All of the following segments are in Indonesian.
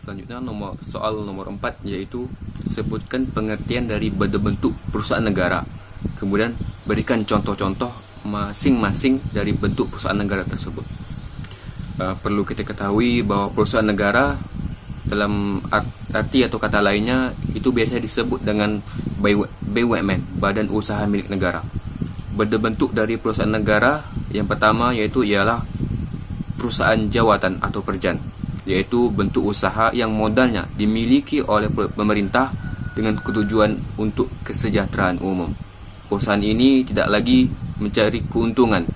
Selanjutnya soal nomor 4, yaitu sebutkan pengertian dari bentuk perusahaan negara. Kemudian berikan contoh-contoh masing-masing dari bentuk perusahaan negara tersebut. Perlu kita ketahui bahwa perusahaan negara dalam arti atau kata lainnya itu biasanya disebut dengan BUMN, Badan Usaha Milik Negara. Bentuk dari perusahaan negara yang pertama ialah perusahaan jawatan atau perjan, yaitu bentuk usaha yang modalnya dimiliki oleh pemerintah dengan tujuan untuk kesejahteraan umum. Perusahaan ini tidak lagi mencari keuntungan,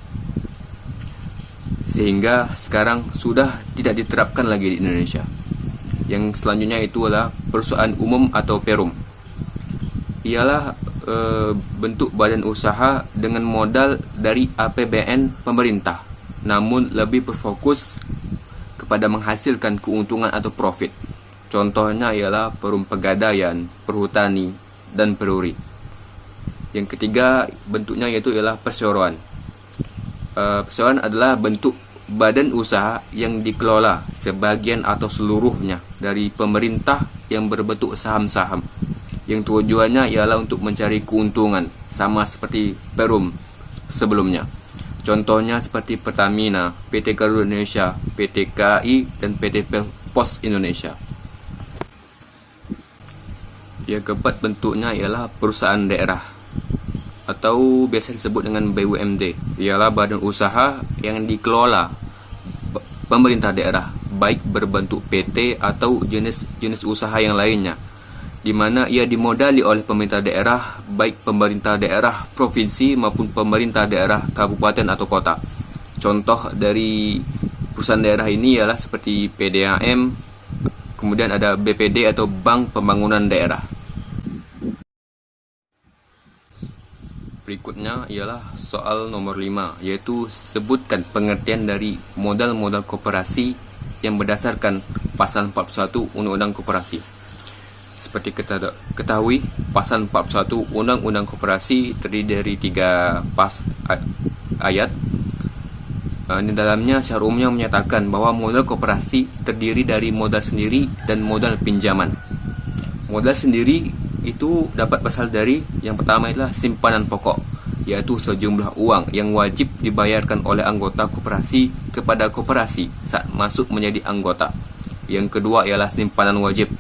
sehingga sekarang sudah tidak diterapkan lagi di Indonesia. Yang selanjutnya itu adalah perusahaan umum atau perum. Ialah bentuk badan usaha dengan modal dari APBN pemerintah, namun lebih berfokus kepada menghasilkan keuntungan atau profit. Contohnya ialah perum pegadaian, perhutani, dan peruri. Yang ketiga bentuknya ialah perseroan. Perseroan adalah bentuk badan usaha yang dikelola sebagian atau seluruhnya dari pemerintah yang berbentuk saham-saham, yang tujuannya ialah untuk mencari keuntungan, sama seperti perum sebelumnya. Contohnya seperti Pertamina, PT Garuda Indonesia, PT KAI, dan PT Pos Indonesia. Yang keempat bentuknya ialah perusahaan daerah, atau biasa disebut dengan BUMD. Ialah badan usaha yang dikelola pemerintah daerah, baik berbentuk PT atau jenis usaha yang lainnya, di mana ia dimodali oleh pemerintah daerah, baik pemerintah daerah provinsi maupun pemerintah daerah kabupaten atau kota. Contoh dari perusahaan daerah ini ialah seperti PDAM, kemudian ada BPD atau Bank Pembangunan Daerah. Berikutnya ialah soal nomor 5, yaitu sebutkan pengertian dari modal-modal koperasi yang berdasarkan pasal 41 Undang-Undang Koperasi. Seperti kita ketahui, pasal 41 Undang-Undang Koperasi terdiri dari 3 ayat. Di dalamnya secara umumnya menyatakan bahwa modal koperasi terdiri dari modal sendiri dan modal pinjaman. Modal sendiri itu dapat berasal dari yang pertama adalah simpanan pokok, yaitu sejumlah uang yang wajib dibayarkan oleh anggota koperasi kepada koperasi saat masuk menjadi anggota. Yang kedua ialah simpanan wajib,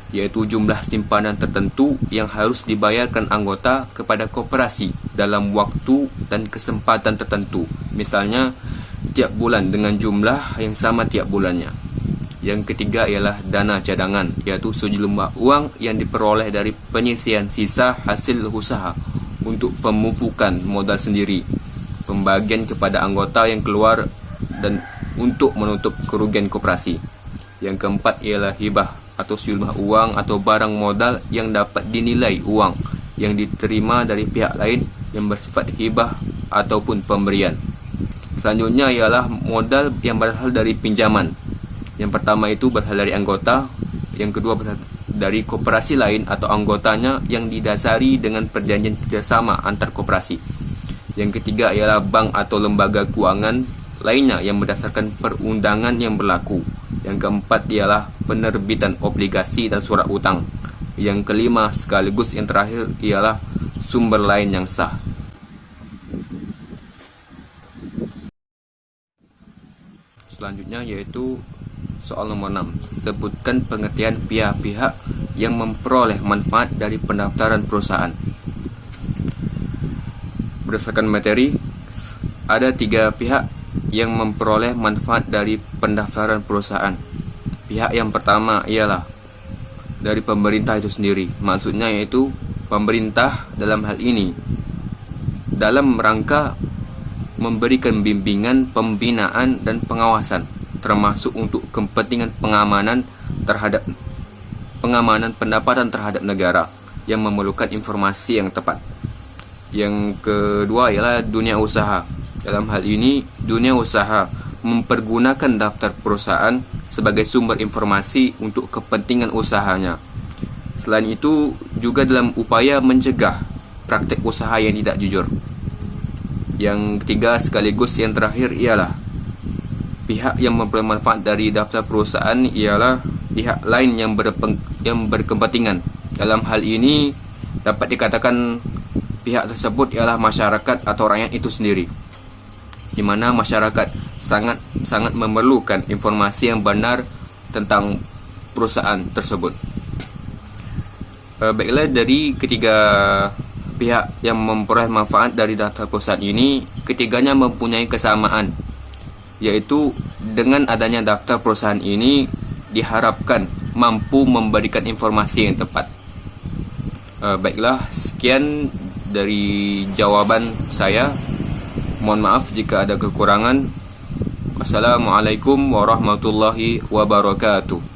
yaitu jumlah simpanan tertentu yang harus dibayarkan anggota kepada koperasi dalam waktu dan kesempatan tertentu, misalnya tiap bulan dengan jumlah yang sama tiap bulannya. Yang ketiga ialah dana cadangan, yaitu sejumlah uang yang diperoleh dari penyisian sisa hasil usaha untuk pemupukan modal sendiri, pembagian kepada anggota yang keluar, dan untuk menutup kerugian koperasi. Yang keempat ialah hibah, atau sejumlah uang atau barang modal yang dapat dinilai uang yang diterima dari pihak lain yang bersifat hibah ataupun pemberian. Selanjutnya ialah modal yang berasal dari pinjaman. Yang pertama itu berasal dari anggota, yang kedua berasal dari koperasi lain atau anggotanya yang didasari dengan perjanjian kerjasama antar koperasi. Yang ketiga ialah bank atau lembaga keuangan lainnya yang berdasarkan perundangan yang berlaku. Yang keempat ialah penerbitan obligasi dan surat utang. Yang kelima sekaligus yang terakhir ialah sumber lain yang sah. Selanjutnya yaitu soal nomor 6. Sebutkan pengertian pihak-pihak yang memperoleh manfaat dari pendaftaran perusahaan. Berdasarkan materi, ada 3 pihak yang memperoleh manfaat dari pendaftaran perusahaan. Pihak yang pertama ialah dari pemerintah itu sendiri. Maksudnya yaitu pemerintah dalam hal ini dalam rangka memberikan bimbingan, pembinaan, dan pengawasan, termasuk untuk kepentingan pengamanan pendapatan terhadap negara yang memerlukan informasi yang tepat. Yang kedua ialah dunia usaha. Dalam hal ini, dunia usaha mempergunakan daftar perusahaan sebagai sumber informasi untuk kepentingan usahanya. Selain itu, juga dalam upaya mencegah praktik usaha yang tidak jujur. Yang ketiga sekaligus yang terakhir ialah pihak yang memperoleh manfaat dari daftar perusahaan ialah pihak lain yang berkepentingan. Dalam hal ini dapat dikatakan pihak tersebut ialah masyarakat atau rakyat itu sendiri, di mana masyarakat sangat memerlukan informasi yang benar tentang perusahaan tersebut. Baiklah, dari ketiga pihak yang memperoleh manfaat dari daftar perusahaan ini, ketiganya mempunyai kesamaan, yaitu dengan adanya daftar perusahaan ini diharapkan mampu memberikan informasi yang tepat. Baiklah, sekian dari jawaban saya. Mohon maaf jika ada kekurangan. Wassalamualaikum warahmatullahi wabarakatuh.